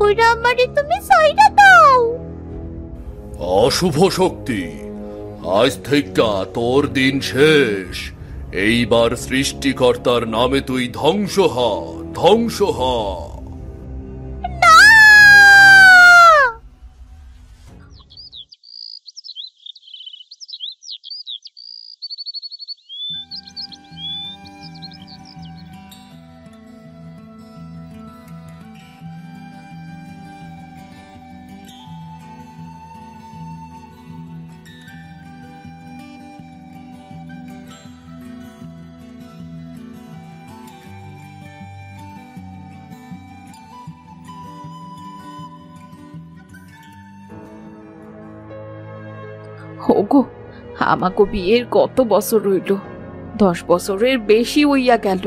কইরা আমারে তুমি সাইডা দাও। অশুভ শক্তি, আজ থেকে তোর দিন শেষ। এইবার সৃষ্টিকর্তার নামে তুই ধ্বংস হ, ধ্বংস হ। না! ওগো, আমাকে বিয়ের কত বছর হইল? 10 বছরের বেশি হইয়া গেল।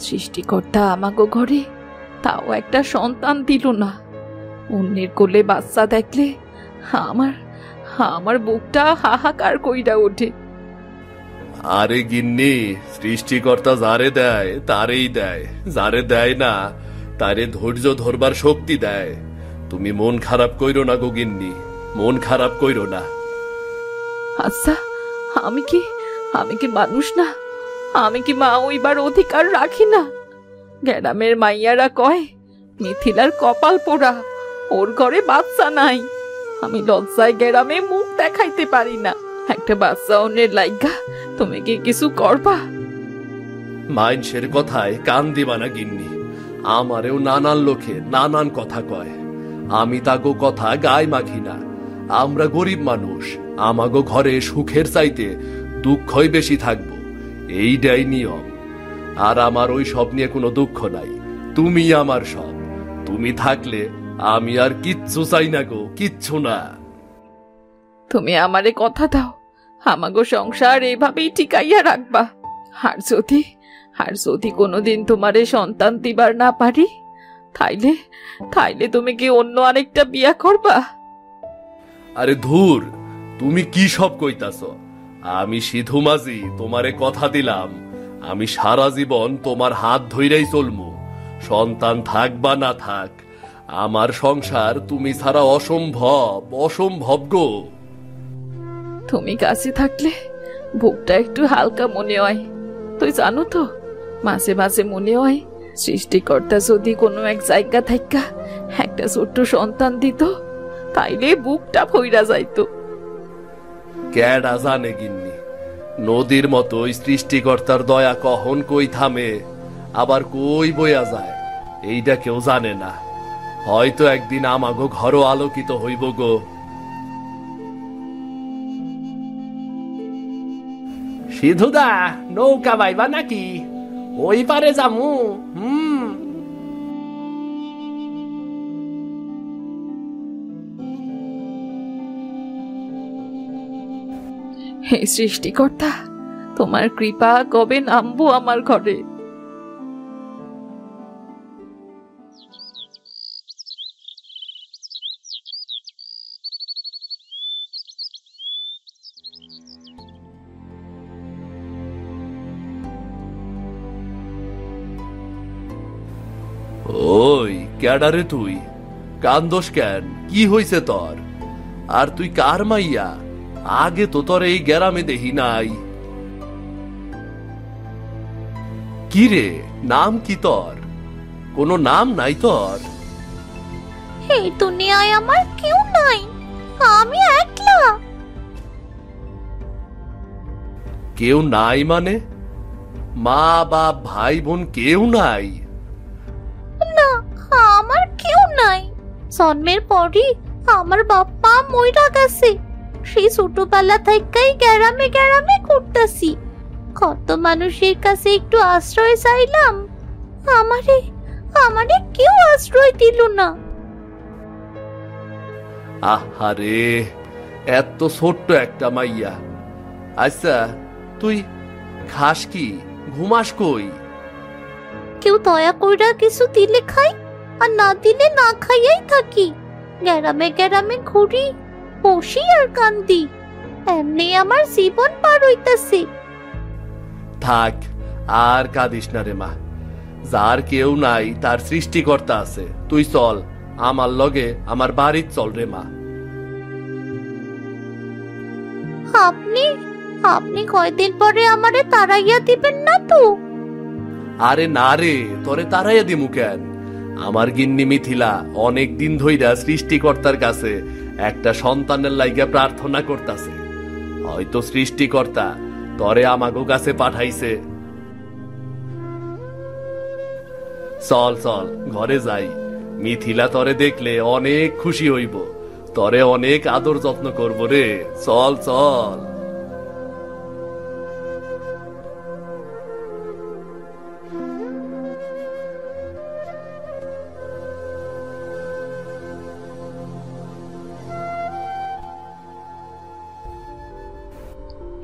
সৃষ্টিকর্তা আমাকে ঘরে তাও একটা সন্তান দিল না। অন্যের কোলে বাচ্চা দেখলে আমার আমার বুকটা হাহাকার কইরা ওঠে। আরে গিন্নি, সৃষ্টিকর্তা যারে দেয় তারেই দেয়, যারে দেয় না তারে ধৈর্য ধরবার শক্তি দেয়। তুমি মন খারাপ কইরো না গো গিন্নি, মন খারাপ কইরো না। আচ্ছা, আমি কি মানুষ না? আমি কি মা হইবার অধিকার রাখি না? গ্রামের মাইয়ারা কয় মিথিলার কপাল পোড়া, ওর ঘরে বাচ্চা নাই। আমি লজ্জায় গ্রামে মুখ দেখাইতে পারি না। একটা বাচ্চা অন্যের লাইগা তুমি কি কিছু করবা? মাইনসের কথায় কান দিবা না গিন্নি। আমারেও নানান লোকে নানান কথা কয়, আমি তাগো কথা গায়ে মাখি না। আমরা গরিব মানুষ, আমাগো ঘরে সুখের চাইতে দুঃখই বেশি থাকবো, এইটাই নিয়ম। আর আমার ওই সব নিয়ে কোনো দুঃখ নাই। তুমি আমার সব, তুমি থাকলে আমি আর কিচ্ছু চাই না গো, কিচ্ছু না। তুমি আমারে কথা দাও, আমাগো সংসার এইভাবেই টিকাইয়া রাখবা। আর যদি কোনোদিন তোমারে সন্তান দিবার না পারি, তাইলে তুমি কি অন্য আরেকটা বিয়া করবা? আরে ধুর, তুমি কি সব কইতাছ? আমি সিধু মাঝি তোমারে কথা দিলাম, আমি সারা জীবন তোমার হাত ধইরাই চলমু। সন্তান থাক বা না থাক, আমার সংসার তুমি ছাড়া অসম্ভব, অসম্ভব গো। তুমি কাছে থাকলে বুকটা একটু হালকা মনে হয়। তুই জানো তো, মাঝে মাঝে মনে হয় সৃষ্টিকর্তা যদি কোনো এক জায়গা থাইকা একটা ছোট্ট সন্তান দিত, তাইলে বুকটা ভইরা যাইতো। কেডা জানে গিন্নি, নদীর মতোই সৃষ্টিকর্তার দয়া কখন কই থামে আবার কই বইয়া যায়, এইটা কেউ জানে না। হয়তো একদিন আমাগো ঘরও আলোকিত হইব গো। সিধুদা, নৌকা বাইবা নাকি? ওই পারে যামু। হে সৃষ্টিকর্তা, তোমার কৃপা কবে নামবো আমার ঘরে? ওই কেডারে তুই? কান্দোস কেন? কি হইছে তোর? আর তুই কার মাইয়া? আগে তো তোর এই গ্রামে দেখি নাই। কি রে, নাম কি তোর? কোনো নাম নাই তোর? এই দুনিয়ায় আমার কেউ নাই, আমি একলা। কেউ নাই মানে? মা বাপ ভাই বোন কেউ নাই? না, আমার কেউ নাই। জন্মের পরই আমার বাপ্পা মইরা গেছে। সেই ছোটবেলা থেকেই গ্রামে গ্রামে ঘুরতাছি। কত মানুষের কাছে একটু আশ্রয় চাইলাম, আমারে কেউ আশ্রয় দিল না। আহারে, এত ছোট্ট একটা মাইয়া। আচ্ছা, তুই খাস কি, ঘুমাস কই? কেউ দয়া কইরা কিছু দিলে খাই, আর না দিলে না খাইয়াই থাকি। গ্রামে গ্রামে ঘুরি, বসি আর কান্দি। এমনি আমার জীবন পার হইতাছে। থাক, আর কাঁদিস না রে মা। যার কেউ নাই তার সৃষ্টিকর্তা আছে। তুই চল, আমার লগে আমার বাড়ির চল রে মা। আপনি আপনি কয়দিন পরে আমারে তাড়াইয়া দিবেন না তো? আরে না রে, তোরে তারাইয়া দিমু কেন? আমার গিন্নি মিথিলা অনেক দিন ধইরা সৃষ্টিকর্তার কাছে একটা সন্তানের লাইগা প্রার্থনা করতাছে। হয়তো সৃষ্টিকর্তা তরে আমাগো কাছে পাঠাইছে। চল চল ঘরে যাই, মিথিলা তরে দেখলে অনেক খুশি হইব, তরে অনেক আদর যত্ন করব রে। চল চল।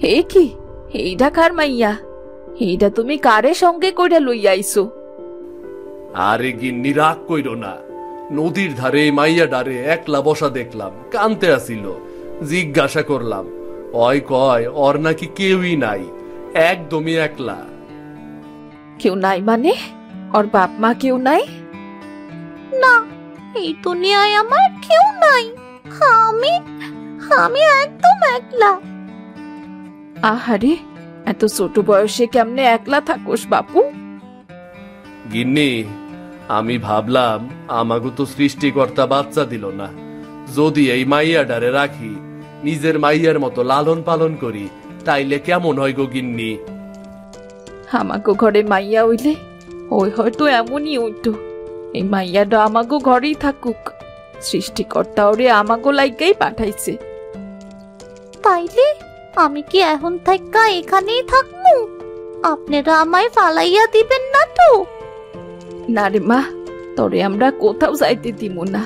হে কি, এইটা কার মাইয়া? এইটা তুমি কারে সঙ্গে কইরা লইয়া আইছো? আরে গিন্নি রাগ কইরো না, নদীর ধারে মাইয়া ডারে একলা বসা দেখলাম, কানতে আসিল। জিজ্ঞাসা করলাম, ওই কয় ওর নাকি কেউই নাই, একদমই একলা। কেউ নাই মানে? ওর বাপ মা কেউ নাই? না, এই দুনিয়ায় আমার কেউ নাই। আমি আমি একদম একলা। আহারে, এত ছোট বয়সে কেমনে একলা থাকোস বাপু? গিন্নি, আমি ভাবলাম আমাগো তো সৃষ্টিকর্তা বাচ্চা দিল না, যদি এই মাইয়া ডারে রাখি, নিজের মাইয়ার মতো লালন পালন করি, তাইলে কেমন হয় গো গিন্নি? আমাগো ঘরে মাইয়া হইলে ওই হয়তো এমনই হইতো। এই মাইয়াটা আমাগো ঘরেই থাকুক, সৃষ্টিকর্তা ওরে আমাগো লাইগাই পাঠাইছে। তাইলে আমি কি এখন থাইকা এখানেই থাকবো? আপনারা আমায় ফালাইয়া দিবেন না তো? না রে মা, তরে আমরা কোথাও যাইতে দিব না।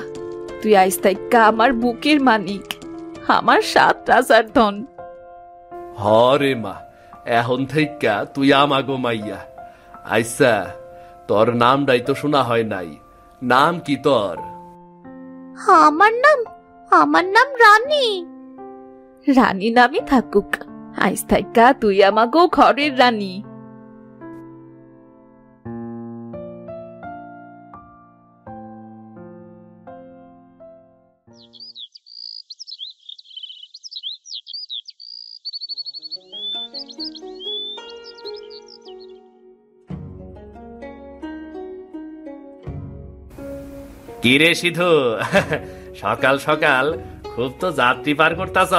তুই আইস থাইকা আমার বুকের মানিক, আমার 7 রাজার ধন। হরে মা, এখন থেইকা তুই আমাগো মাইয়া। আইসা, তোর নামটাই তো শোনা হয় নাই, নাম কি তোর? আমার নাম রানী। রানী নামই থাকুক, আইস থাইকা তুই আমাগো ঘরের রানী। কিরে সিধু, সকাল সকাল খুব তো যাত্রী পার করতাছ।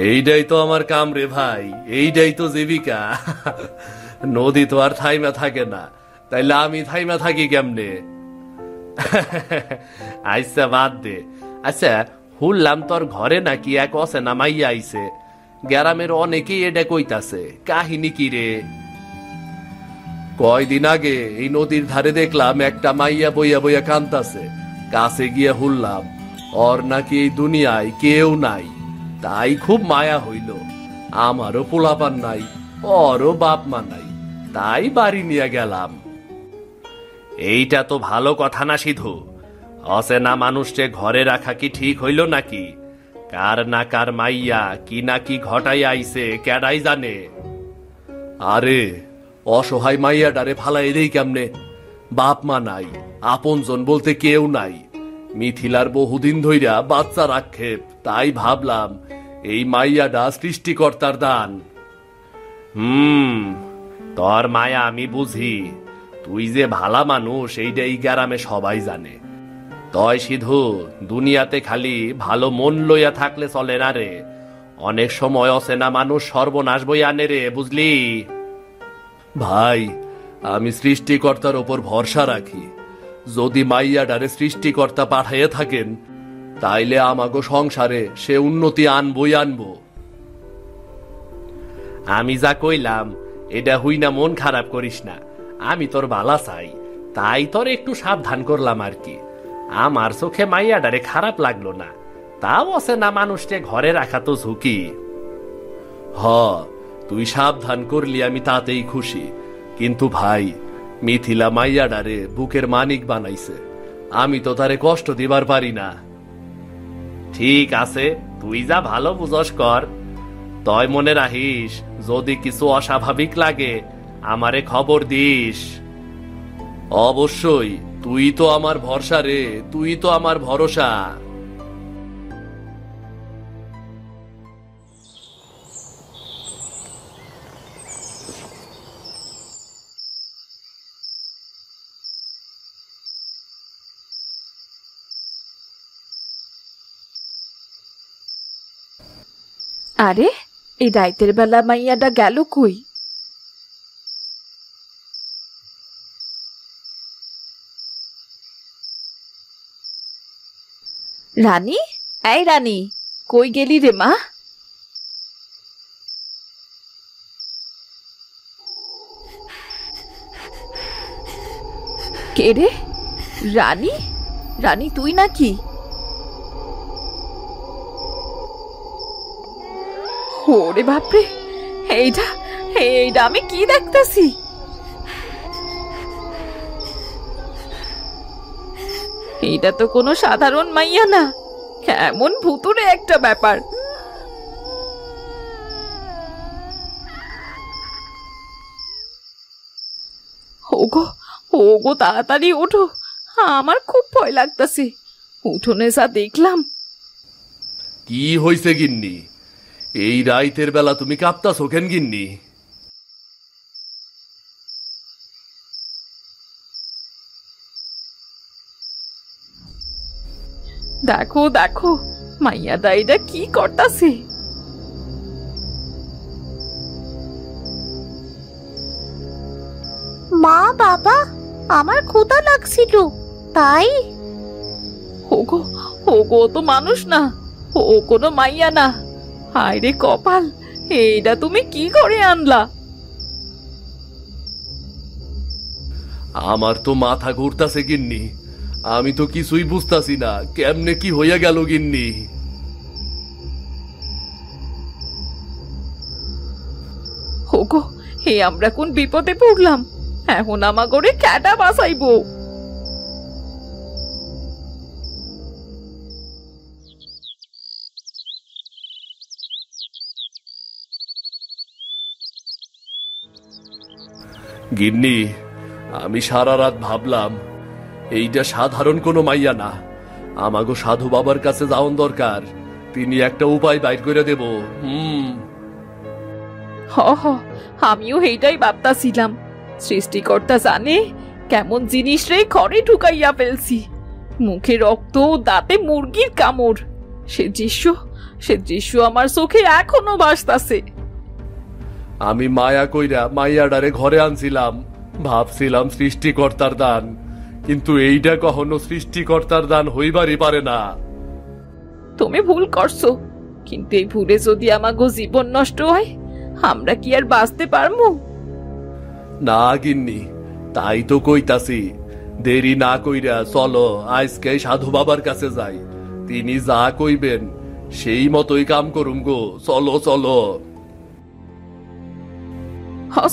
এইটাই তো আমার কাম রে ভাই, এইটাই তো জীবিকা। নদী তো আর থাইমা থাকে না, তাইলে আমি থাইমা থাকি কেমনে? আচ্ছা বাদ দে। আচ্ছা, শুনলাম তোর ঘরে নাকি এক অচেনা মাইয়া আইছে, গ্রামের অনেকেই এটা কইতাছে, কাহিনী কি রে? কয়দিন আগে এই নদীর ধারে দেখলাম একটা মাইয়া বইয়া বইয়া কান্তাছে, কাছে গিয়ে হুললাম ওর নাকি এই দুনিয়ায় কেউ নাই। তাই খুব মায়া হইল, আমারও পোলাপান নাই, ওরও বাপ মা নাই, তাই বাড়ি নিয়ে গেলাম। এইটা তো ভালো কথা না সিধু। অচেনা মানুষকে ঘরে রাখা কি ঠিক হইল নাকি? কার না কার মাইয়া কি না কি ঘটাই আইছে কেডাই জানে। আরে অসহায় মাইয়া ডারে ফালাই দেই কেমনে? বাপ মা নাই, আপনজন বলতে কেউ নাই। মিথিলার বহুদিন ধইরা বাচ্চার আক্ষেপ, তাই ভাবলাম এই মাইয়াডা সৃষ্টিকর্তার দান। তোর মায়া আমি বুঝি, তুই যে ভালা মানুষ এইটা এই গ্রামে সবাই জানে। তয় সিধু, দুনিয়াতে খালি ভালো মন লইয়া থাকলে চলে না রে, অনেক সময় অচেনা মানুষ সর্বনাশ বই আনে রে, বুঝলি? ভাই, আমি সৃষ্টিকর্তার ওপর ভরসা রাখি। যদি মাইয়াডারে সৃষ্টিকর্তা পাঠাইয়া থাকেন, তাইলে আমাগো সংসারে সে উন্নতি আনবই আনবো। আমি যা কইলাম এটা হুই না মন খারাপ করিস না, আমি তোর ভালা চাই, তাই তোর একটু সাবধান করলাম আর কি। আমার চোখে মাইয়াডারে খারাপ লাগলো না, তাও অচেনা মানুষকে ঘরে রাখা তো ঝুঁকি। হ, তুই সাবধান করলি আমি তাতেই খুশি, কিন্তু ভাই, মিথিলা মাইয়াডারে বুকের মানিক বানাইছে, আমি তো তারে কষ্ট দিবার পারি না। ঠিক আছে, তুই যা ভালো বুঝস কর। তয় মনে রাখিস, যদি কিছু অস্বাভাবিক লাগে আমারে খবর দিস। অবশ্যই, তুই তো আমার ভরসা রে, তুই তো আমার ভরসা। আরে, এই রাইতের বেলা মাইয়াটা গেল কই? রানী, এই রানী, কই গেলি রে মা? কে রে? রানী? রানী তুই নাকি? ওরে বাপরে, এইটা এইটা আমি কি দেখতেছি? এইটা তো কোনো সাধারণ মাইয়া না, কেমন ভুতুরে একটা ব্যাপার। ওগো, ওগো, তাড়াতাড়ি ওঠো, আমার খুব ভয় লাগতাছে। উঠোনে যা দেখলাম। কি হইছে গিন্নি? এই রাইতের বেলা তুমি কাঁপতাছো কেন গিন্নি? দেখো দেখো, মাইয়া দাইটা কি করতাছে। মা বাবা, আমার ক্ষুধা লাগছিল তাই। ওগো, ওগো তো মানুষ না, ও কোনো মাইয়া না। হায় রে কপাল, এইটা তুমি কি করে আনলা? আমার তো মাথা ঘুরতাছে গিন্নি, আমি তো কিছুই বুঝতাছি না কেমনে কি হইয়া গেল গিন্নি। ওগো, হে আমরা কোন বিপদে পড়লাম? এখন আমাগরে ক্যাটা বাঁচাইবো? গিন্নি, আমি সারা রাত ভাবলাম এইটা সাধারণ কোনো মাইয়া না, আমাগো সাধু বাবার কাছে যাওন দরকার, তিনি একটা উপায় বাইর করে দেব। হ হ, আমিও এইটাই ভাবতাছিলাম। সৃষ্টিকর্তা জানে কেমন জিনিস রে ঘরে ঢুকাইয়া ফেলছি। মুখে রক্ত, দাঁতে মুরগির কামড়, সে দৃশ্য আমার চোখে এখনো ভাসতাছে। আমি মায়া কইরা মাইয়াডারে ঘরে আনছিলাম, ভাবছিলাম সৃষ্টিকর্তার দান, কিন্তু এইটা কখনো সৃষ্টিকর্তার দান হইবারই পারে না। তুমি ভুল করছো, কিন্তু এই ভুলে যদি আমাগো জীবন নষ্ট হয়, আমরা কি আর বাঁচতে পারবো? না গিন্নি, তাই তো কইতাছি, দেরি না কইরা চলো আজকে সাধু বাবার কাছে যাই, তিনি যা কইবেন সেই মতোই কাম করুম গো, চলো চলো।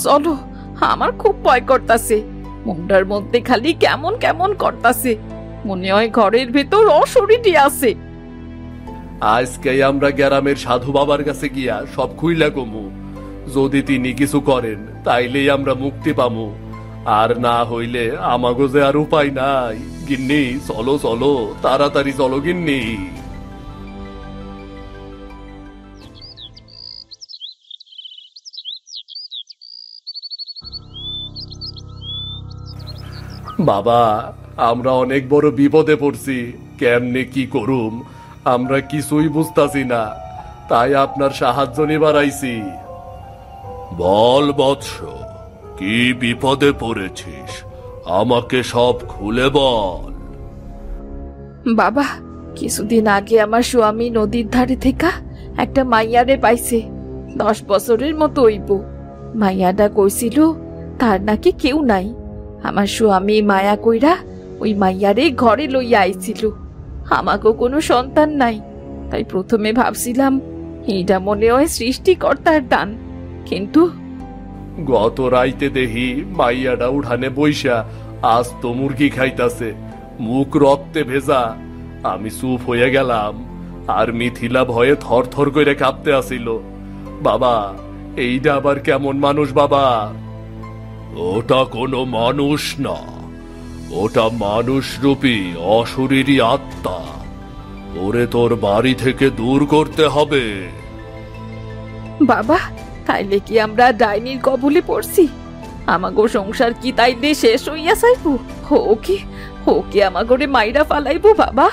চলো, আমার খুব ভয় করতাছে। মনটার মধ্যে খালি কেমন কেমন করতাছে, মনে হয় ঘরের ভেতর অশরীরী আছে। আজকে আমরা গ্রামের সাধু বাবার কাছে গিয়া সব খুইলা কমু, যদি তিনি কিছু করেন তাইলেই আমরা মুক্তি পামু, আর না হইলে আমাগো যে আর উপায় নাই। গিন্নি চলো চলো, তাড়াতাড়ি চলো গিন্নি। বাবা, আমরা অনেক বড় বিপদে পড়ছি, কেমনে কি করুম আমরা কিছুই বুঝতাছি না, তাই আপনার সাহায্য নিবার আইছি। বল বৎস, কি বিপদে পড়েছিস, আমাকে সব খুলে বল। বাবা, কিছুদিন আগে আমার স্বামী নদীর ধারে থেকে একটা মাইয়ারে পাইছে, 10 বছরের মতো হইব। মাইয়াটা কইছিল তার নাকি কেউ নাই। আমার স্বামী মায়া কইরা ওই মাইয়ারে ঘরে লইয়া আইছিল। আমাকেও কোনো সন্তান নাই, তাই প্রথমে ভাবছিলাম এইটা মনে হয় সৃষ্টিকর্তার দান, কিন্তু গত রাইতে দেহি মাইয়াডা উঠানে বইসা আজ তো মুরগি খাইতাছে, মুখ রক্তে ভেজা। আমি চুপ হয়ে গেলাম, আর মিথিলা ভয়ে থর থর করে কাঁপতে আসিল। বাবা, এইটা আবার কেমন মানুষ বাবা? ওটা কোনো মানুষ না, ওটা মানুষরূপী অশরীরী আত্মা। ওরে তোর বাড়ি থেকে দূর করতে হবে। বাবা, তাইলে কি আমরা ডাইনির কবলে পড়ছি? আমাগো সংসার কি তাইলে শেষ হইয়া যাইবো? ও কি আমাগরে মাইরা ফালাইবো বাবা?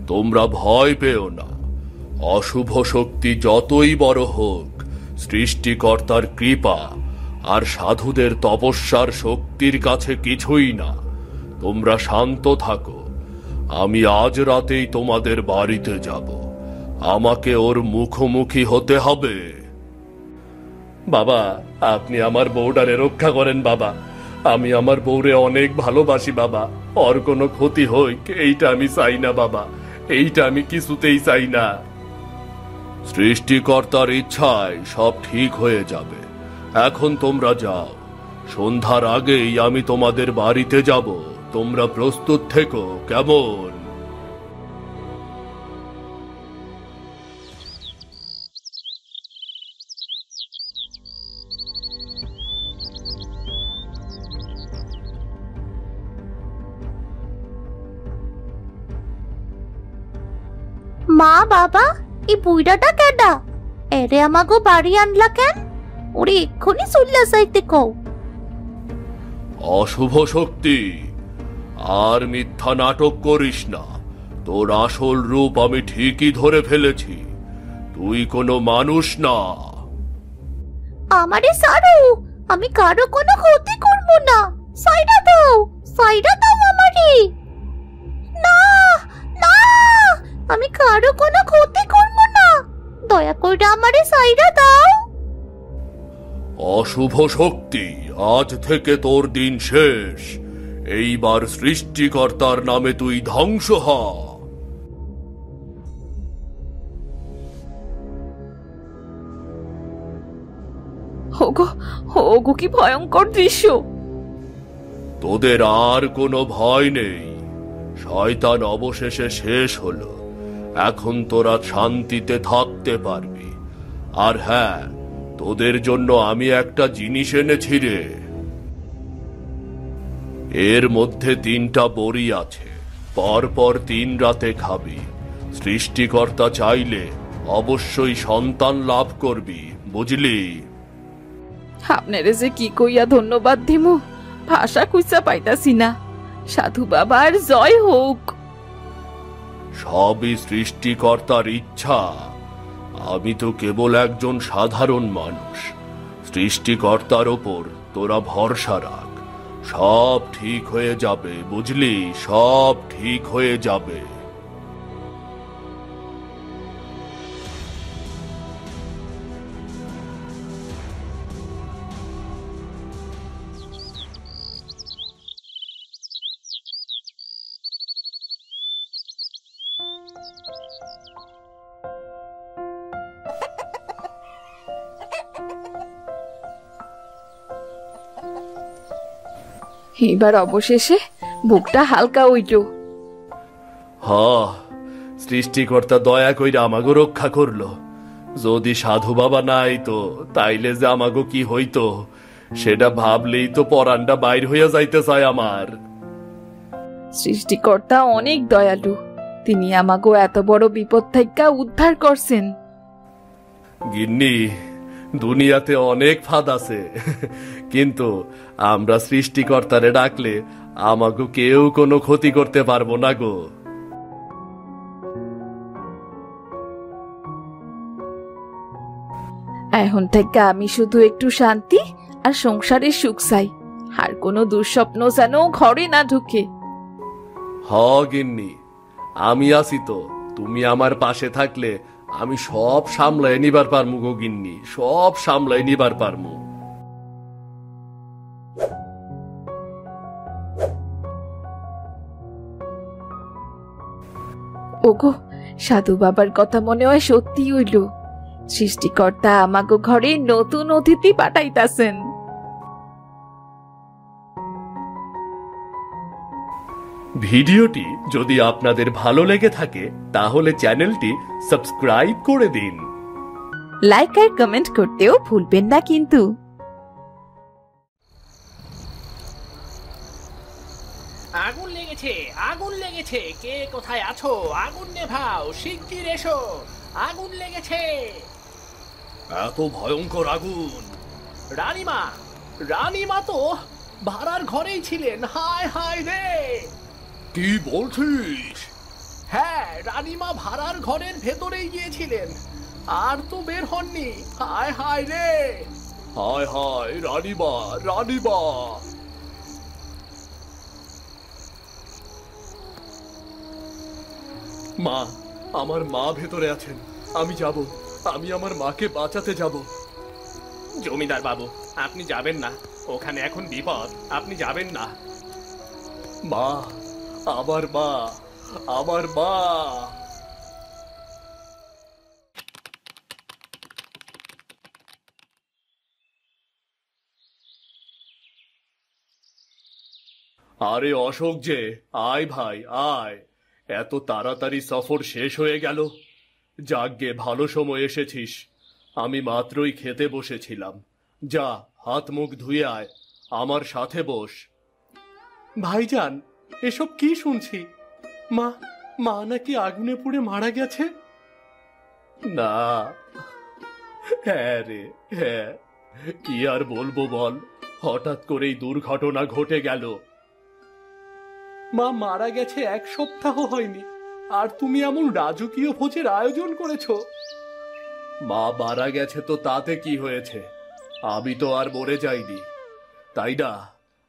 তোমরা ভয় পেও না। অশুভ শক্তি যতই বড় হোক, সৃষ্টিকর্তার কৃপা আর সাধুদের তপস্যার শক্তির কাছে কিছুই না। তোমরা শান্ত থাকো। আমি আজ রাতেই তোমাদের বাড়িতে যাব। আমাকে ওর মুখোমুখি হতে হবে। বাবা, আপনি আমার বউডারে রক্ষা করেন বাবা। আমি আমার বউরে অনেক ভালোবাসি বাবা। ওর কোনো ক্ষতি হইক এইটা আমি চাই না বাবা, এইটা আমি কিছুতেই চাই না। সৃষ্টিকর্তার ইচ্ছায় সব ঠিক হয়ে যাবে। এখন তোমরা যাও। সন্ধ্যার আগেই আমি তোমাদের বাড়িতে যাব। তোমরা প্রস্তুত থেকো, কেমন? মা, বাবা, এই বুইড়াটা কেডা? এরে আমাগো বাড়ি আনলা কেন? ওরে এক্ষুনি চুল্লা যাইতে কও। অশুভ শক্তি, আর মিথ্যা নাটক করিস না। তোর আসল রূপ আমি ঠিকই ধরে ফেলেছি। তুই কোনো মানুষ না। আমারে সারো, আমি কারো কোনো ক্ষতি করব না। সাইডা দাও, সাইডা দাও আমারে। না না, আমি কারো কোনো ক্ষতি করব না। দয়া করে আমারে সাইডা দাও। অশুভ শক্তি, আজ থেকে তোর দিন শেষ। এইবার সৃষ্টিকর্তার নামে তুই ধ্বংস হ। ওগো কি ভয়ঙ্কর দৃশ্য! তোদের আর কোনো ভয় নেই। শয়তান অবশেষে শেষ হলো। এখন তোরা শান্তিতে থাকতে পারবি। আর হ্যাঁ, তোদের জন্য আমি একটা জিনিস এনেছি রে। এর মধ্যে 3টা বড়ি আছে। পরপর 3 রাতে খাবি। সৃষ্টিকর্তা চাইলে অবশ্যই সন্তান লাভ করবি, বুঝলি? আপনারে যে কি কইয়া ধন্যবাদ দিমু, ভাষা খুঁজা পাইতাছি না। সাধু বাবার জয় হোক। সবই সৃষ্টিকর্তার ইচ্ছা। আমি তো কেবল একজন সাধারণ মানুষ। সৃষ্টিকর্তার ওপর তোরা ভরসা রাখ। সব ঠিক হয়ে যাবে, বুঝলি? সব ঠিক হয়ে যাবে। এবার অবশেষে বুকটা হালকা হইল। সৃষ্টিকর্তা দয়া কইরা আমাগো রক্ষা করলো। যদি সাধু বাবা নাই তো তাইলে যে আমাগো কি হইতো, সেটা ভাবলেই তো পরানটা বাইর হইয়া যাইতে চায় আমার। সৃষ্টিকর্তা অনেক দয়ালু। তিনি আমাগো এত বড় বিপদ থেকে উদ্ধার করছেন। গিন্নি, দুনিয়াতে অনেক ফাঁদ আছে, কিন্তু আমরা সৃষ্টিকর্তারে ডাকলে আমাগো কেউ কোনো ক্ষতি করতে পারবো না গো। এখন থেকে আমি শুধু একটু শান্তি আর সংসারের সুখ চাই। আর কোনো দুঃস্বপ্ন যেন ঘরে না ঢুকে। গিন্নি, আমি আছি তো। তুমি আমার পাশে থাকলে আমি সব সামলাই নিবার পারমু গো গিন্নি, সব সামলাই নিবার পারমু। ওগো, সাধু বাবার কথা মনে হয় সত্যি হইল। সৃষ্টিকর্তা আমাগো ঘরে নতুন অতিথি পাঠাইতাছেন। ভিডিওটি যদি আপনাদের ভালো লেগে থাকে তাহলে চ্যানেলটি সাবস্ক্রাইব করে দিন। লাইক আর কমেন্ট করতেও ভুলবেন না কিন্তু। আগুন লেগেছে, আগুন লেগেছে, কে কোথায় আছো? আগুন নেভাও, শিগগির এসো, আগুন লেগেছে। এত ভয়ঙ্কর আগুন! রানীমা, রানীমা তো ভাড়ার ঘরেই ছিলেন। হায় হায় রে! কি বলছিস? হ্যাঁ, রানীমা ভাড়ার ঘরের ভেতরেই গিয়েছিলেন, আর তো বের হননি। হায় হায় রে! হায় হায়, রানীমা, রানীমা! মা, আমার মা ভেতরে আছেন। আমি যাব, আমি আমার মাকে বাঁচাতে যাব। জমিদার বাবু, আপনি যাবেন না, ওখানে এখন বিপদ, আপনি যাবেন না। মা, আমার মা, আমার মা! আরে অশোক যে, আয় ভাই আয়। এত তাড়াতাড়ি সফর শেষ হয়ে গেল। যাকগে, ভালো সময় এসেছিস। আমি মাত্রই খেতে বসেছিলাম। যা, হাত মুখ ধুয়ে আয়, আমার সাথে বস। ভাইজান, এসব কি শুনছি? মা, মা নাকি আগুনে পুড়ে মারা গেছে? না, হ্যাঁ রে, হ্যাঁ। কি আর বলবো বল, হঠাৎ করেই দুর্ঘটনা ঘটে গেল। মা মারা গেছে 1 সপ্তাহ হয়নি, আর তুমি এমন রাজকীয় ভোজের আয়োজন করেছো। মা মারা গেছে তো তাতে কি হয়েছে? আমি তো আর মরে যাইনি, তাই না?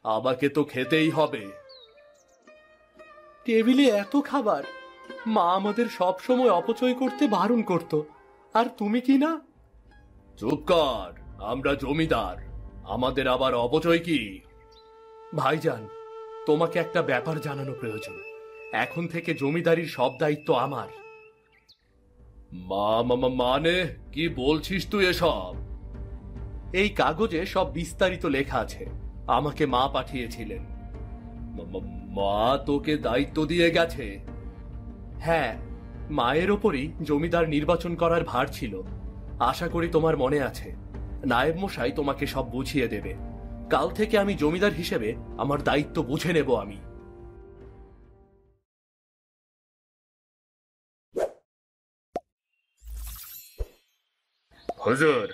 আমাকে তো খেতেই হবে। টেবিলে এত খাবার, মা আমাদের সব সময় অপচয় করতে বারণ করত, আর তুমি কি না? চুপ কর, আমরা জমিদার, আমাদের আবার অপচয় কি? ভাইজান, তোমাকে একটা ব্যাপার জানানো প্রয়োজন। এখন থেকে জমিদারির সব দায়িত্ব আমার। মানে কি বলছিস তুই এসব? এই কাগজে সব বিস্তারিত লেখা আছে। আমাকে মা পাঠিয়েছিলেন। মা তোকে দায়িত্ব দিয়ে গেছে? হ্যাঁ, মায়ের ওপরই জমিদার নির্বাচন করার ভার ছিল। আশা করি তোমার মনে আছে। নায়েব মশাই তোমাকে সব বুঝিয়ে দেবে। কাল থেকে আমি জমিদার হিসেবে আমার দায়িত্ব বুঝে নেব আমি। হুজুর,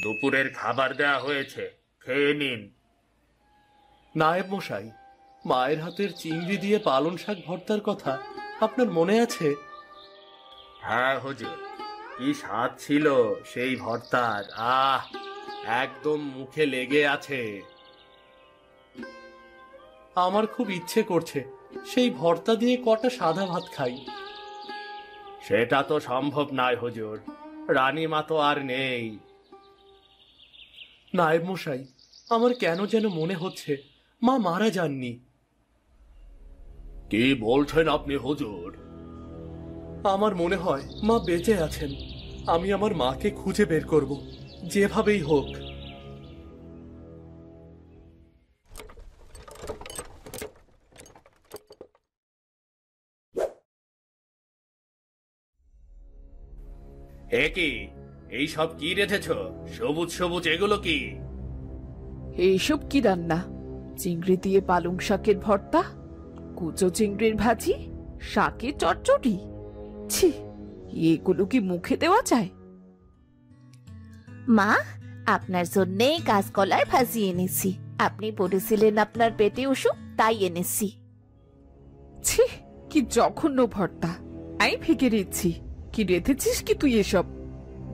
দুপুরের খাবার দেয়া হয়েছে, খেয়ে নিন। নায়েব মশাই, মায়ের হাতের চিংড়ি দিয়ে পালং শাক ভর্তার কথা আপনার মনে আছে? হ্যাঁ হুজুর, কি স্বাদ ছিল সেই ভর্তার! আহ, একদম মুখে লেগে আছে। আমার খুব ইচ্ছে করছে সেই ভর্তা দিয়ে কটা সাদা ভাত খাই। সেটা তো সম্ভব নয় হুজুর, রানীমা তো আর নেই। নায়েব মশাই, আমার কেন যেন মনে হচ্ছে মা মারা যাননি। কি বলছেন আপনি হুজুর? আমার মনে হয় মা বেঁচে আছেন। আমি আমার মাকে খুঁজে বের করব, যেভাবেই হোক। এ কি, এইসব কি রেঁধেছ? সবুজ সবুজ এগুলো কি? এইসব কি রান্না? চিংড়ি দিয়ে পালং শাকের ভর্তা, কুচো চিংড়ির ভাজি, শাকের চচ্চড়ি। ছি, এগুলো কি মুখে দেওয়া যায়? মা, আপনার জন্যে কাঁচকলার ভাজি এনেছি। আপনি বলেছিলেন আপনার পেটে অসুখ, তাই এনেছি। ছি, কি জঘন্য ভর্তা! আমি ফেঁকে দিচ্ছি। কি রেঁধেছিস কি তুই এসব?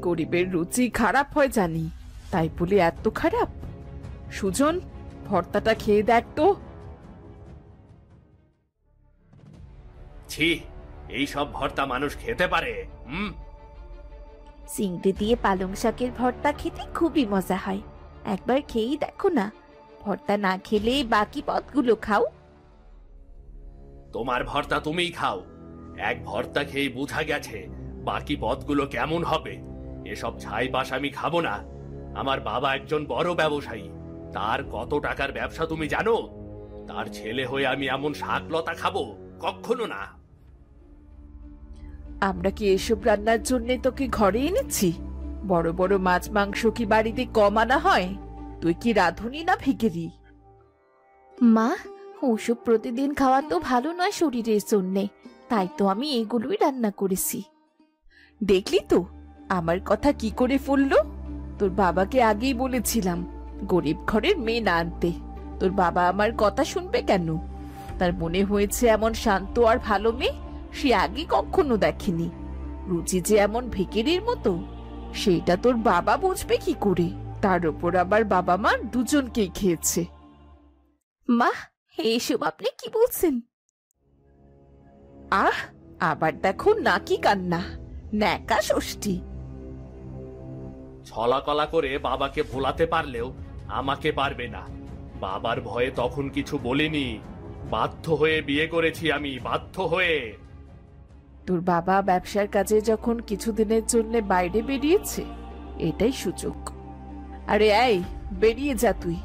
গরিবের রুচি খারাপ হয় জানি, তাই বলে এত খারাপ? সুজন, ভর্তাটা খেয়ে দেখ তো। ছি, এইসব ভর্তা মানুষ খেতে পারে? চিংড়ি দিয়ে পালং শাকের ভর্তা খেতে খুবই মজা হয়। একবার খেয়েই দেখো না। ভর্তা না খেলে বাকি পদগুলো খাও। তোমার ভর্তা তুমিই খাও। এক ভর্তা খেয়ে বোঝা গেছে বাকি পদগুলো কেমন হবে। এসব ছাইপাশ আমি খাবো না। আমার বাবা একজন বড় ব্যবসায়ী, তার কত টাকার ব্যবসা তুমি জানো? তার ছেলে হয়ে আমি এমন শাকলতা খাবো? কখনো না। আমরা কি এসব রান্নার জন্য তোকে ঘরে এনেছি? বড় বড় মাছ মাংস কি বাড়িতে কম আনা হয়? তুই কি রাঁধুনি না ভিখারি? মা, ওসব প্রতিদিন খাওয়া তো ভালো নয় শরীরের জন্যে, তাই তো আমি এগুলোই রান্না করেছি। দেখলি তো আমার কথা কি করে ফললো। তোর বাবাকে আগেই বলেছিলাম গরিব ঘরের মেয়ে না আনতে। তোর বাবা আমার কথা শুনবে কেন? তার মনে হয়েছে এমন শান্ত আর ভালো মেয়ে সে আগে কখনো দেখেনি। রুচি যে এমন ভিখারির মতো সেটা তোর বাবা বুঝবে কি করে? তার উপর আবার বাবা মা দুজনকেই খেয়েছে। মা, এসব আপনি কি বলছেন? আহ, আবার দেখো নাকি কান্না, ন্যাকা ষষ্ঠী। ছলাকলা করে বাবাকে ভোলাতে পারলেও আমাকে পারবে না। বাবার ভয়ে তখন কিছু বলিনি, বাধ্য হয়ে বিয়ে করেছি আমি, বাধ্য হয়ে। তোর বাবা ব্যবসার কাজে যখন কিছুদিনের জন্য বাইরে বেরিয়েছে, এটাই সুযোগ। আরে এই, বেরিয়ে যা তুই।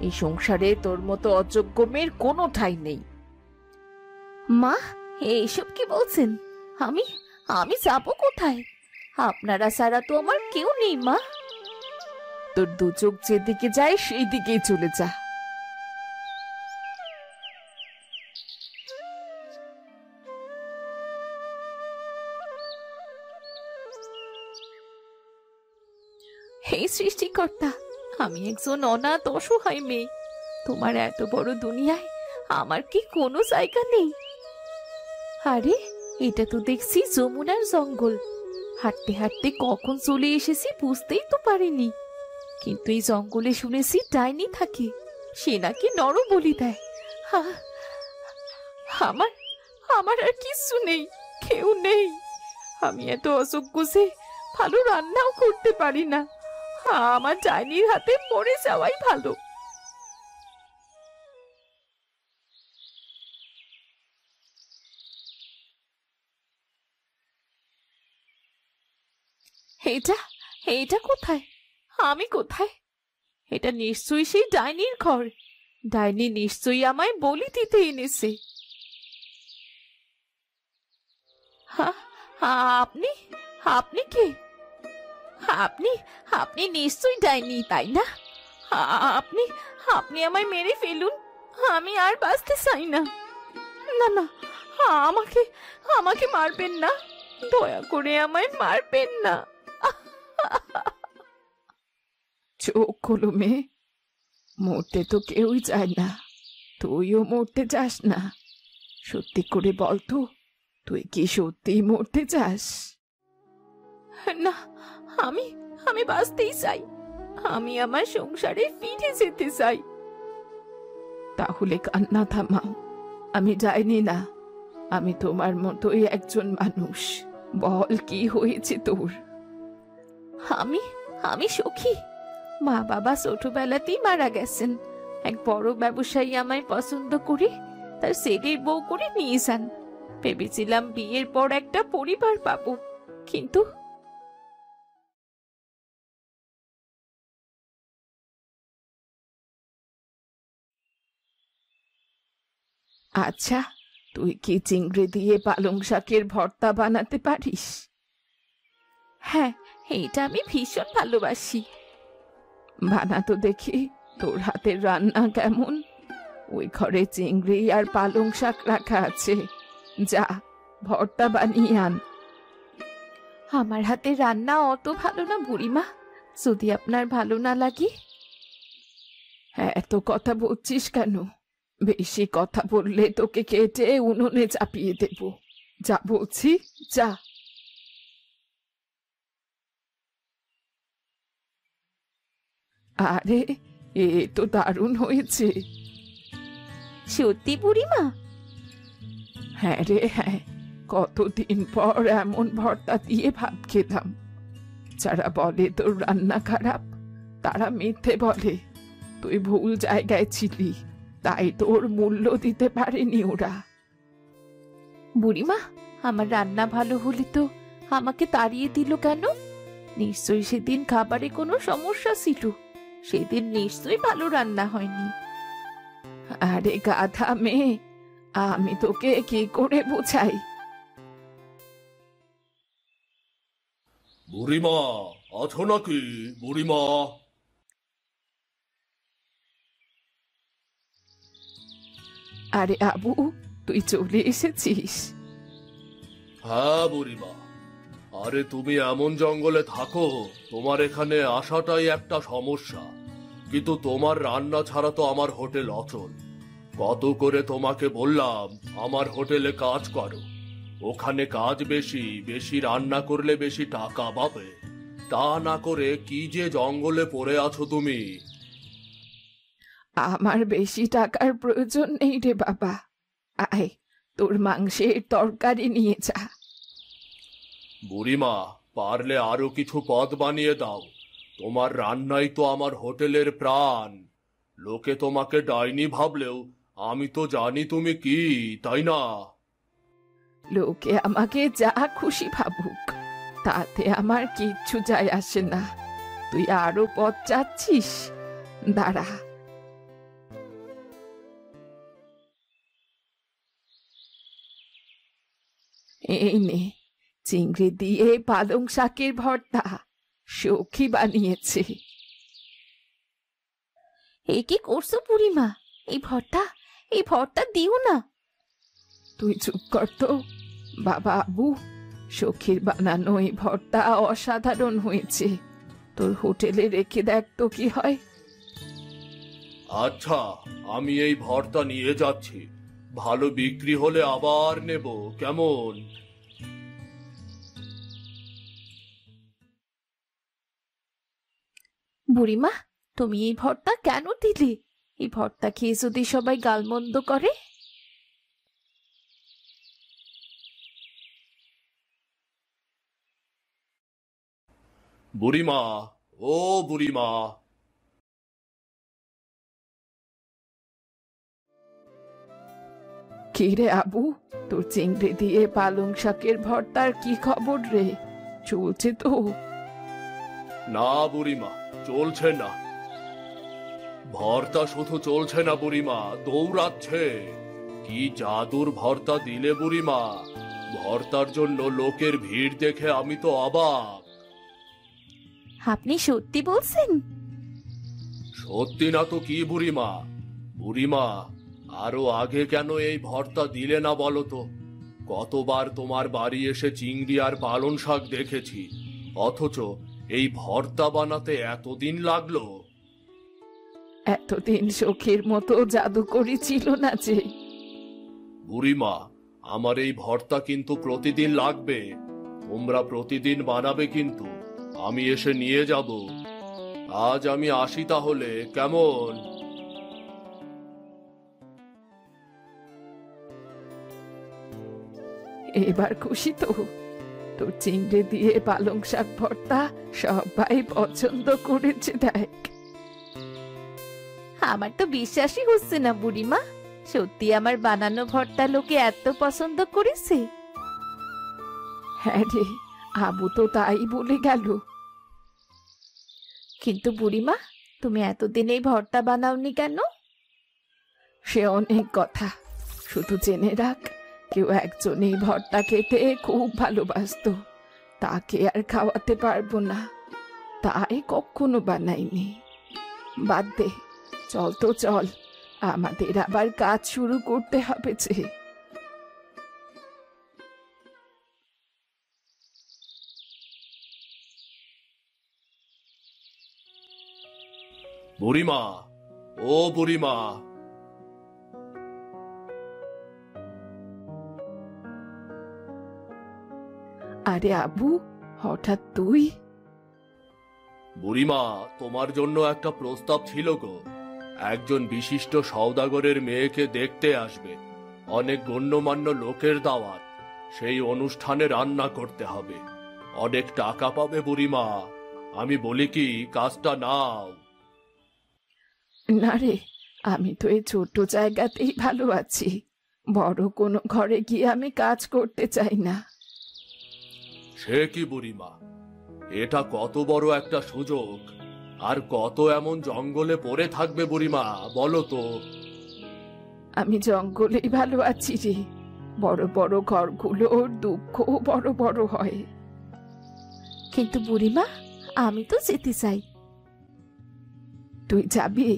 এই সংসারে তোর মতো অযোগ্য মেয়ের কোনো ঠাঁই নেই। মা, এইসব কি বলছেন? আমি আমি যাবো কোথায়? আপনারা ছাড়া তো আমার কেউ নেই মা। তোর দু চোখ যেদিকে যায় সেই দিকেই চলে যা। হে সৃষ্টিকর্তা, আমি একজন অনাথ অসহায় মেয়ে। তোমার এত বড় দুনিয়ায় আমার কি কোনো জায়গা নেই? আরে, এটা তো দেখছি যমুনার জঙ্গল। হাঁটতে হাঁটতে কখন চলে এসেছি বুঝতেই তো পারিনি। কিন্তু এই জঙ্গলে শুনেছি ডাইনি থাকে, সে নাকি নরবলি দেয়। আমার আমার আর কিছু নেই, কেউ নেই। আমি এত অযোগ্য যে ভালো রান্নাও করতে পারি না। আমার ডাইনির হাতে মরে যাওয়াই ভালো। এইটা এইটা কোথায়? আমি কোথায়? এটা নিশ্চয়ই সেই ডাইনির ঘর। ডাইনি নিশ্চয়ই আমায় বলি দিতে এনেছে। আপনি আপনি কে? আপনি আপনি নিশ্চয়ই ডাইনি, তাই না? আপনি আপনি আমায় মেরে ফেলুন, আমি আর বাঁচতে চাই না। না না, আমাকে আমাকে মারবেন না, দয়া করে আমায় মারবেন না। চোখ খোলো মেয়ে, মরতে তো কেউই চায় না, তুইও মরতে চাস না। সত্যি করে বল তো, তুই কি সত্যিই মরতে চাস? না, আমি আমি বাঁচতেই চাই। আমি আমার সংসারে ফিরে যেতে চাই। তাহলে কান্না থামাও। আমি যাইনি না, আমি তোমার মতোই একজন মানুষ। বল কি হয়েছে তোর? আমি আমি সখী। মা বাবা ছোটবেলাতেই মারা গেছেন। এক বড় ব্যবসায়ী আমায় পছন্দ করে তার ছেলের বউ করে নিয়ে যান। ভেবেছিলাম বিয়ের পর একটা পরিবার পাবো, কিন্তু আচ্ছা, তুই কি চিংড়ি দিয়ে পালং শাকের ভর্তা বানাতে পারিস? হ্যাঁ, এইটা আমি ভীষণ ভালোবাসি। বানাতো দেখি, তোর হাতের রান্না কেমন? ওই ঘরে চিংড়ি আর পালং শাক রাখা আছে, যা ভর্তা বানিয়ে আন। আমার হাতে রান্না অত ভালো না বুড়িমা, যদি আপনার ভালো না লাগে। এত কথা বলছিস কেন? বেশি কথা বললে তোকে কেটে উনুনে চাপিয়ে দেব। যা বলছি, যা। আরে, এ তো দারুণ হয়েছে। সত্যি বুড়িমা? হ্যাঁ রে হ্যাঁ, কতদিন পর এমন ভর্তা দিয়ে ভাত খেলাম। যারা বলে তোর রান্না খারাপ তারা মিথ্যে বলে। তুই ভুল জায়গায় ছিলি, তাই তোর মূল্য দিতে পারেনি ওরা। বুড়িমা, আমার রান্না ভালো হলে তো আমাকে তাড়িয়ে দিল কেন? নিশ্চয়ই সেদিন খাবারে কোনো সমস্যা ছিল। সেদিন নিশ্চয়ই ভালো রান্না হয়নি। আরে গাধা মেয়ে, আমি তোকে কি করে বোঝাই? বুড়িমা, আছো নাকি বুড়িমা? আরে আবু, তুই চলে এসেছিস? হ্যাঁ বুড়িমা। আরে তুমি এমন জঙ্গলে থাকো, তোমার এখানে আসাটাই একটা সমস্যা। কিন্তু তোমার রান্না ছাড়া তো আমার হোটেল অচল। কত করে তোমাকে বললাম আমার হোটেলে কাজ করো, ওখানে কাজ বেশি, বেশি রান্না করলে বেশি টাকা পাবে। তা না করে কি যে জঙ্গলে পড়ে আছো তুমি। আমার বেশি টাকার প্রয়োজন নেই রে বাবা। আয়, তোর মাংসের তরকারি নিয়ে যা। বুড়িমা, পারলে আরো কিছু পদ বানিয়ে দাও। তোমার রান্নাই তো আমার হোটেলের প্রাণ। লোকে তোমাকে ডাইনি ভাবলেও আমি তো জানি তুমি কি, তাই না? লোকে আমাকে যা খুশি ভাবুক, তাতে আমার কিচ্ছু যায় আসে না। তুই আরো পথ চাচ্ছিস? দাঁড়া। এই নে, চিংড়ি দিয়ে পালং শাকের ভর্তা সখী বানিয়েছে। এ কি করছো বুড়িমা? এই ভর্তা দিও না। তুই চুপ কর তো। বাবা আবু, সখীর বানানো এই ভর্তা অসাধারণ হয়েছে। তোর হোটেলে রেখে দেখ তো কি হয়। আচ্ছা, আমি এই ভর্তা নিয়ে যাচ্ছি। ভালো বিক্রি হলে আবার নেব, কেমন? বুড়িমা, তুমি এই ভর্তা কেন দিলে? এই ভর্তা খেয়ে যদি সবাই গালমন্দ করে? বুড়িমা, ও বুড়িমা। কি রে আবু, তোর চিংড়ি দিয়ে পালং শাকের ভর্তার কি খবর রে? চলছে তো? না বুড়িমা, চলছে না। ভর্তা শুধু চলছে না বুড়িমা, দৌড়াচ্ছে। কি জাদুর ভর্তা দিলে বুড়িমা! ভর্তার জন্য লোকের ভিড় দেখে আমি তো অবাক। আপনি সত্যি বলছেন? সত্যি না তো কি বুড়িমা? বুড়িমা, আরো আগে কেন এই ভর্তা দিলে না বলো তো? কতবার তোমার বাড়ি এসে চিংড়ি আর পালং শাক দেখেছি, অথচ এই ভর্তা বানাতে এতদিন লাগলো। এতদিন সখীর মতো জাদুকরি ছিল না যে। বুড়িমা, আমার এই ভর্তা কিন্তু প্রতিদিন লাগবে। তোমরা প্রতিদিন বানাবে কিন্তু। আমি এসে নিয়ে যাব। আজ আমি আসি তাহলে, কেমন? এবার খুশি তো? তোর চিংড়ি দিয়ে পালং শাক ভর্তা সবাই পছন্দ করেছে দেখ। আমার তো বিশ্বাসই হচ্ছে না বুড়িমা, সত্যি আমার বানানো ভর্তা লোকে এত পছন্দ করেছে। হ্যাঁ রে, আবু তো তাই বলে গেল। কিন্তু বুড়িমা, তুমি এতদিন এই ভর্তা বানাওনি কেন? সে অনেক কথা, শুধু জেনে রাখ, কেউ একজন এই ভর্তা খেতে খুব ভালোবাসতো। তাকে আর খাওয়াতে পারবো না, তাই কখনো বানাইনি। বাদ দে, চল তো চল, আমাদের আবার কাজ শুরু করতে হবে যে। বুড়িমা, ও বুড়িমা। আরে আবু, হঠাৎ তুই? বুড়িমা, তোমার জন্য একটা প্রস্তাব ছিল গো। একজন বিশিষ্ট সওদাগরের মেয়েকে দেখতে আসবে। অনেক গণ্যমান্য লোকের দাওয়াত। সেই অনুষ্ঠানে রান্না করতে হবে। অনেক টাকা পাবে বুড়িমা। আমি বলি কি, কাজটা নাও। না রে, আমি তো এই ছোট জায়গাতেই ভালো আছি। বড় কোনো ঘরে গিয়ে আমি কাজ করতে চাই না। সে কি বুড়িমা, এটা কত বড় একটা সুযোগ। আর কত এমন জঙ্গলে পড়ে থাকবে বুড়িমা, বলো তো? আমি জঙ্গলেই ভালো আছি রে। বড় বড় ঘরগুলোর দুঃখ বড় বড় হয়। কিন্তু বুড়িমা, আমি তো যেতে চাই। তুই যাবি?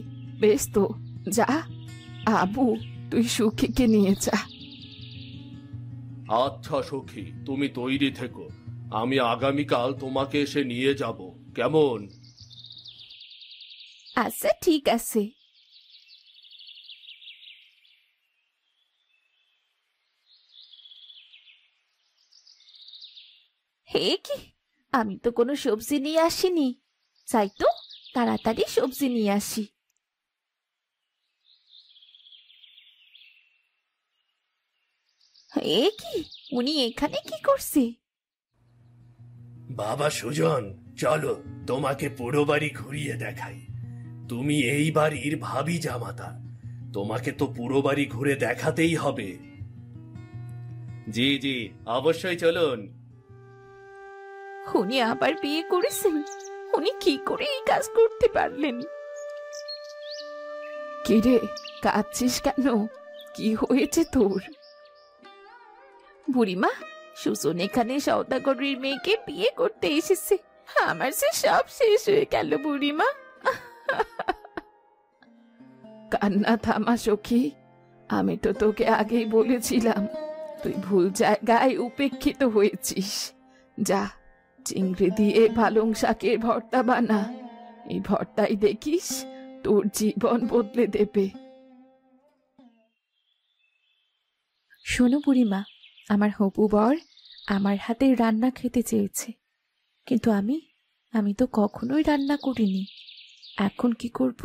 বেশ তো, যা। আবু, তুই সুখীকে নিয়ে যা। আচ্ছা সখী, তুমি তৈরি থেকো, আমি আগামীকাল তোমাকে এসে নিয়ে যাব, কেমন? আচ্ছা ঠিক আছে। হে কি, আমি তো কোনো সবজি নিয়ে আসিনি। যাই তো তাড়াতাড়ি সবজি নিয়ে আসি। হে কি, উনি এখানে কি করছে? বাবা সুজন, চলো তোমাকে পুরো বাড়ি ঘুরিয়ে দেখাই। তুমি এই বাড়ির ভাবি জামাতা, তোমাকে তো পুরো বাড়ি ঘুরে দেখাতেই হবে। জি জি, অবশ্যই চলুন। উনি আবার বিয়ে করেছেন? উনি কি করে এই কাজ করতে পারলেন? কিরে, কাঁদছিস কেন? কি হয়েছে তোর? বুড়িমা, সুজন এখানে সওদাগরের মেয়েকে বিয়ে করতে এসেছে। আমার যে সব শেষ হয়ে গেল বুড়িমা। কান্না থামা সখী, আমি তো তোকে আগেই বলেছিলাম তুই ভুল জায়গায় উপেক্ষিত হয়েছিস। যা, চিংড়ি দিয়ে পালং শাকের ভর্তা বানা। এই ভর্তাই দেখিস তোর জীবন বদলে দেবে। শোনো বুড়িমা, আমার হবু বর আমার হাতের রান্না খেতে চেয়েছে, কিন্তু আমি তো কখনোই রান্না করিনি। এখন কি করব?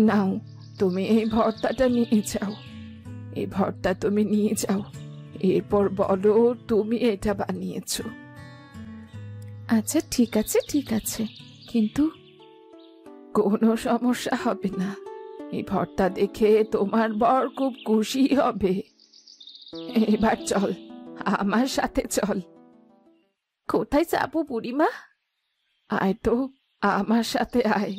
নাও, তুমি এই ভর্তাটা নিয়ে যাও। এই ভর্তা তুমি নিয়ে যাও, এরপর বলো তুমি এটা বানিয়েছো। আচ্ছা ঠিক আছে ঠিক আছে, কিন্তু কোনো সমস্যা হবে না। এই ভর্তা দেখে তোমার বর খুব খুশি হবে। এবার চল, আমার সাথে চল। কোথায় যাবো বুড়িমা? আয় তো, আমার সাথে আয়।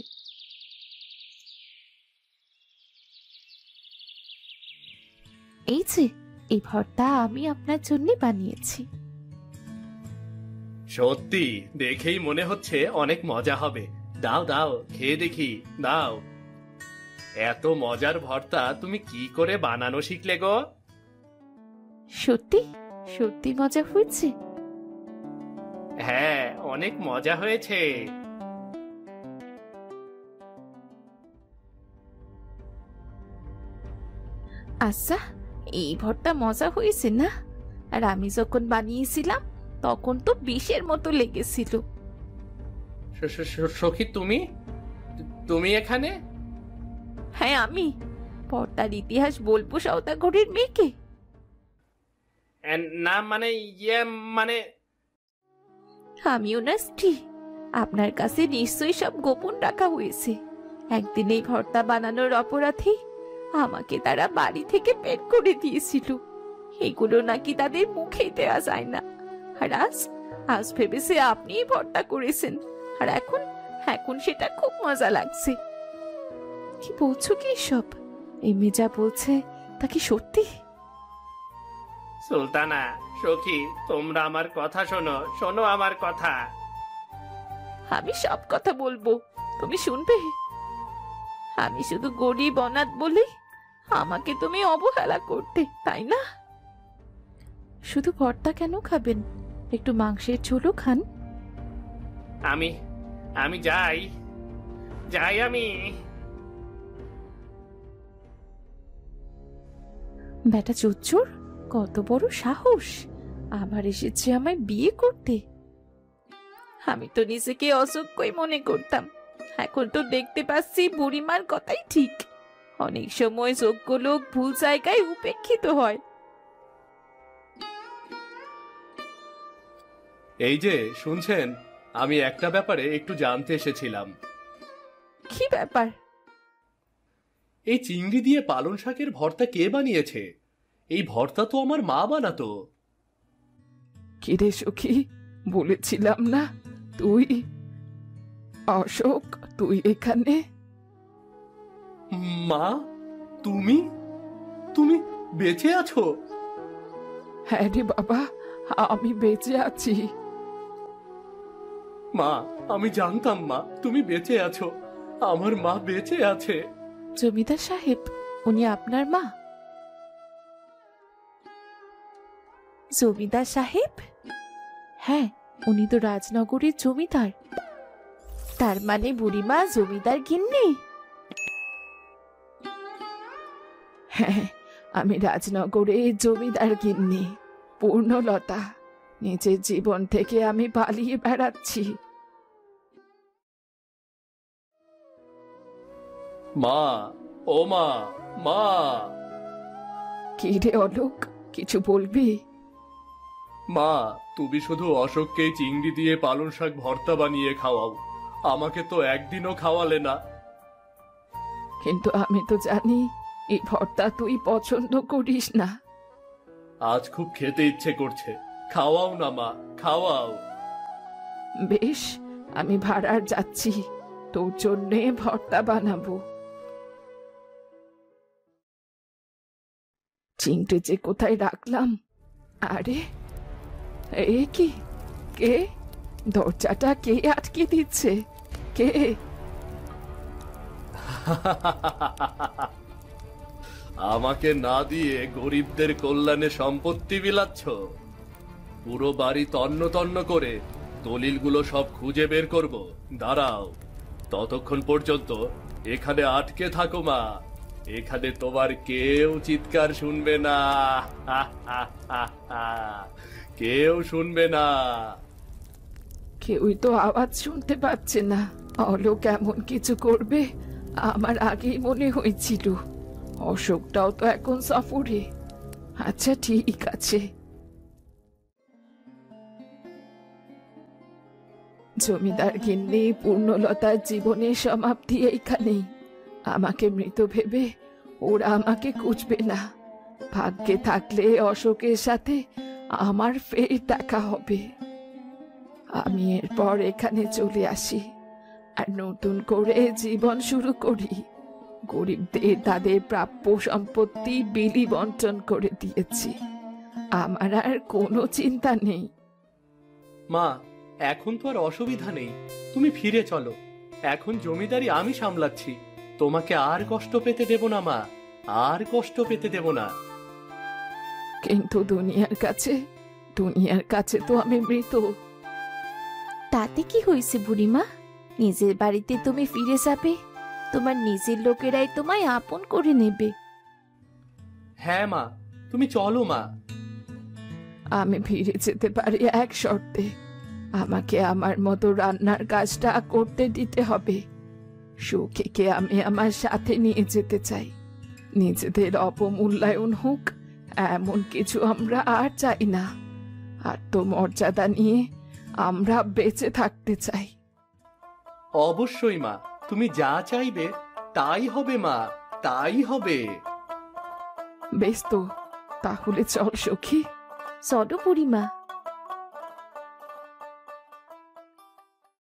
এই যে, এই ভর্তা আমি আপনার জন্য বানিয়েছি। সত্যি দেখেই মনে হচ্ছে অনেক মজা হবে। দাও দাও, খেয়ে দেখি, দাও। এত মজার ভর্তা তুমি কি করে বানানো শিখলে গো? সত্যি সত্যি মজা হয়েছে। হ্যাঁ, অনেক মজা হয়েছে। আচ্ছা, এই ভর্তা মজা হয়েছে না? আর আমি যখন বানিয়েছিলাম তখন তো বিষের মতো লেগেছিল। সখী, তুমি তুমি এখানে? হ্যাঁ আমি। ভর্তার ইতিহাস বলবো সওদাগরের মেয়েকে? না মানে মানে আমি ওনার স্ত্রী। আপনার কাছে নিশ্চয়ই সব গোপন রাখা হয়েছে। একদিন এই ভর্তা বানানোর অপরাধে আমাকে তারা বাড়ি থেকে বের করে দিয়েছিল। এগুলো নাকি তাদের মুখেই দেওয়া যায় না। আর আজ ভেবেছে আপনিই ভর্তা করেছেন। আর এখন সেটা খুব মজা লাগছে। কি বলছো কি সব? এই মেয়ে যা বলছে তা কি সত্যি? সুলতানা, সখী, তোমরা আমার কথা শোনো, শোনো আমার কথা। আমি সব কথা বলবো, তুমি শুনবে? আমি শুধু গরিব অনাথ বলে আমাকে তুমি অবহেলা করতে, তাই না? শুধু ভর্তা কেন খাবেন? একটু মাংসের ঝোলও খান। আমি যাই আমি। বেটা চুচ্চুর, কত বড় সাহস! আবার এসেছে আমায় বিয়ে করতে। আমি তো নিজেকে অযোগ্যই মনে করতাম। এখন তো দেখতে পাচ্ছি বুড়িমার কথাই ঠিক। অনেক সময় যোগ্য লোক ভুল জায়গায় উপেক্ষিত হয়। এই যে শুনছেন, আমি একটা ব্যাপারে একটু জানতে এসেছিলাম। কি ব্যাপার? এই চিংড়ি দিয়ে পালং শাকের ভর্তা কে বানিয়েছে? এই ভর্তা তো আমার মা বানাতো। কিরে সখী, বলেছিলাম না তুই? অশোক, তুই এখানে? মা, তুমি তুমি বেঁচে আছো? হ্যাঁ রে বাবা, আমি বেঁচে আছি। মা, আমি জানতাম মা তুমি বেঁচে আছো। আমার মা বেঁচে আছে। জমিদার সাহেব, উনি আপনার মা? জমিদার সাহেব? হ্যাঁ, উনি তো রাজনগরের জমিদার। তার মানে বুড়িমা জমিদার গিন্নি? হ্যাঁ, আমি রাজনগরে জমিদার গিন্নি, পূর্ণলতা। নিজের জীবন থেকে আমি পালিয়ে বেড়াচ্ছি। মা, ও মা, মা। কি রে অলোক, কিছু বলবি? মা, তুমি শুধু অশোককে চিংড়ি দিয়ে পালং শাক ভর্তা বানিয়ে খাওয়াও। আমাকে তো একদিনও খাওয়ালে না। কিন্তু আমি তো জানি এই ভর্তা তুই পছন্দ করিস না। আজ খুব খেতে ইচ্ছে করছে, খাওয়াও না মা, খাওয়াও। বেশ, আমি ভাড়ার যাচ্ছি, তোর জন্যে ভর্তা বানাবো। চিংড়ি যে কোথায় রাখলাম? আরে, এ কি? কে? দরজাটা কে আটকে দিচ্ছে? কে? আমাকে না দিয়ে গরিবদের কল্যাণে সম্পত্তি বিলাচ্ছ? পুরো বাড়ি তন্ন তন্ন করে দলিলগুলো সব খুঁজে বের করব। দাঁড়াও, ততক্ষণ পর্যন্ত এখানে আটকে থাকো মা। এখানে তোমার কেউ চিৎকার শুনবে না। কেউ শুনবে না। কেউই তো আওয়াজ শুনতে পাচ্ছে না। অলোক এমন কিছু করবে আমার আগেই মনে হয়েছিল। অশোকটাও তো এখন সফরে। আচ্ছা, ঠিক আছে। জমিদার গিন্নি পূর্ণলতার জীবনের সমাপ্তি এইখানেই। আমাকে মৃত ভেবে ওরা আমাকে খুঁজবে না। ভাগ্যে থাকলে অশোকের সাথে আমার ফের দেখা হবে। আমি এরপর এখানে চলে আসি আর নতুন করে জীবন শুরু করি। গরিবদের তাদের প্রাপ্য সম্পত্তি বিলি বন্টন করে দিয়েছি। আমার আর কোনো চিন্তা নেই। মা, এখন তো আর অসুবিধা নেই। তুমি ফিরে চলো। এখন জমিদারি আমি সামলাচ্ছি। তোমাকে আর কষ্ট পেতে দেব না মা, আর কষ্ট পেতে দেব না। কিন্তু দুনিয়ার কাছে তো আমি মৃত। তাতে কি হয়েছে বুড়িমা? নিজের বাড়িতে তুমি ফিরে যাবে, তোমার নিজের লোকেরাই তোমায় আপন করে নেবে। হ্যাঁ মা, তুমি চলো মা। আমি ফিরে যেতে পারি এক শর্তে। আমাকে আমার মতো রান্নার কাজটা করতে দিতে হবে। সুখীকে আমি আমার সাথে নিয়ে যেতে চাই। নিজেদের অপমূল্যায়ন হোক এমন কিছু আমরা আর চাই না। আত্মমর্যাদা নিয়ে আমরা বেঁচে থাকতে চাই। অবশ্যই মা, তুমি যা চাইবে তাই হবে মা, তাই হবে। বেশ তো, তাহলে চল সখী। চলো বুড়িমা।